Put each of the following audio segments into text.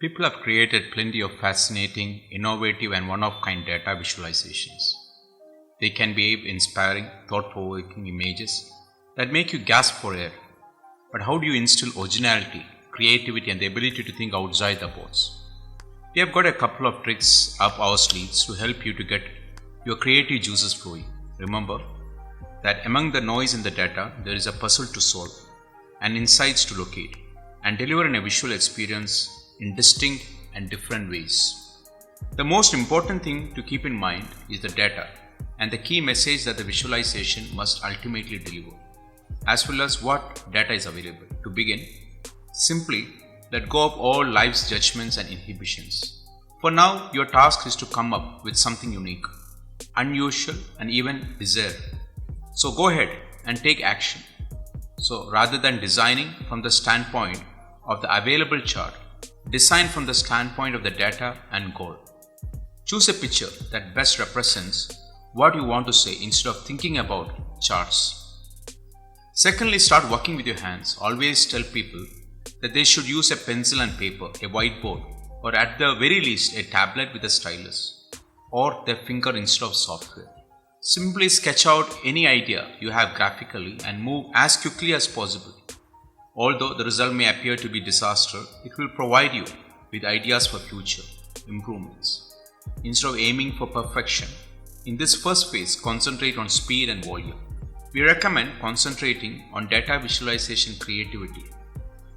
People have created plenty of fascinating, innovative, and one-of-kind data visualizations. They can be inspiring, thought-provoking images that make you gasp for air. But how do you instill originality, creativity, and the ability to think outside the box? We have got a couple of tricks up our sleeves to help you to get your creative juices flowing. Remember that among the noise in the data, there is a puzzle to solve, and insights to locate, and deliver in a visual experience in distinct and different ways. The most important thing to keep in mind is the data and the key message that the visualization must ultimately deliver, as well as what data is available. To begin, simply let go of all life's judgments and inhibitions. For now, your task is to come up with something unique, unusual, and even bizarre. So go ahead and take action. So rather than designing from the standpoint of the available chart, design from the standpoint of the data and goal. Choose a picture that best represents what you want to say instead of thinking about charts. Secondly, start working with your hands. Always tell people that they should use a pencil and paper, a whiteboard, or at the very least a tablet with a stylus, or their finger instead of software. Simply sketch out any idea you have graphically and move as quickly as possible. Although the result may appear to be disaster, it will provide you with ideas for future improvements. Instead of aiming for perfection, in this first phase, concentrate on speed and volume. We recommend concentrating on data visualization creativity,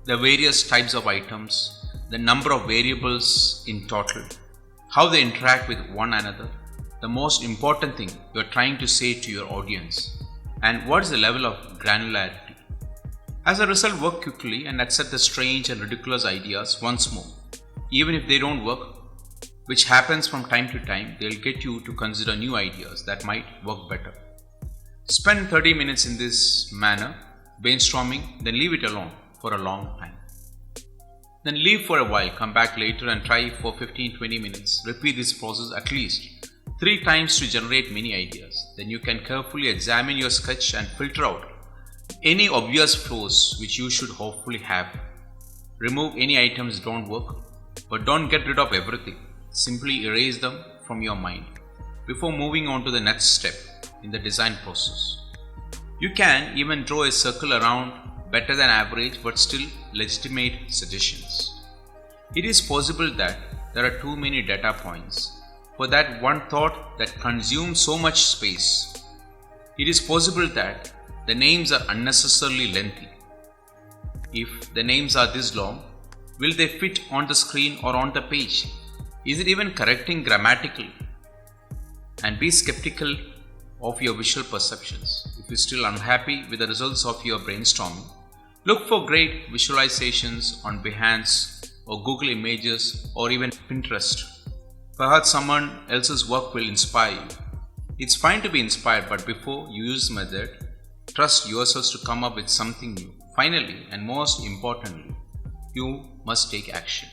the various types of items, the number of variables in total, how they interact with one another, the most important thing you are trying to say to your audience, and what is the level of granularity. As a result, work quickly and accept the strange and ridiculous ideas once more. Even if they don't work, which happens from time to time, they'll get you to consider new ideas that might work better. Spend 30 minutes in this manner, brainstorming, then leave it alone for a long time. Then leave for a while, come back later and try for 15-20 minutes. Repeat this process at least 3 times to generate many ideas. Then you can carefully examine your sketch and filter out any obvious flaws which you should hopefully have. Remove any items that don't work, but don't get rid of everything. Simply erase them from your mind before moving on to the next step in the design process. You can even draw a circle around better than average but still legitimate suggestions. It is possible that there are too many data points for that one thought that consumes so much space. It is possible that the names are unnecessarily lengthy. If the names are this long, will they fit on the screen or on the page? Is it even correcting grammatically? And be skeptical of your visual perceptions. If you're still unhappy with the results of your brainstorming, look for great visualizations on Behance or Google Images or even Pinterest. Perhaps someone else's work will inspire you. It's fine to be inspired, but before you use the method, trust yourselves to come up with something new. Finally, and most importantly, you must take action.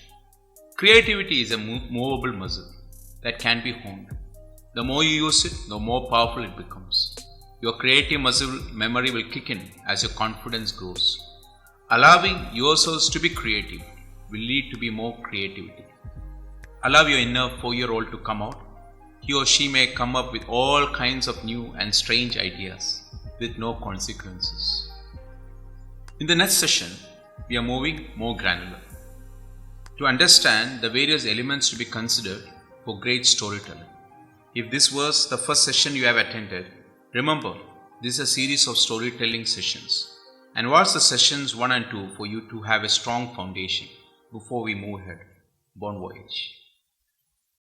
Creativity is a movable muscle that can be honed. The more you use it, the more powerful it becomes. Your creative muscle memory will kick in as your confidence grows. Allowing yourselves to be creative will lead to be more creativity. Allow your inner 4-year-old to come out. He or she may come up with all kinds of new and strange ideas with no consequences. In the next session, we are moving more granular to understand the various elements to be considered for great storytelling. If this was the first session you have attended, remember this is a series of storytelling sessions, and watch the sessions 1 and 2 for you to have a strong foundation before we move ahead. Bon voyage.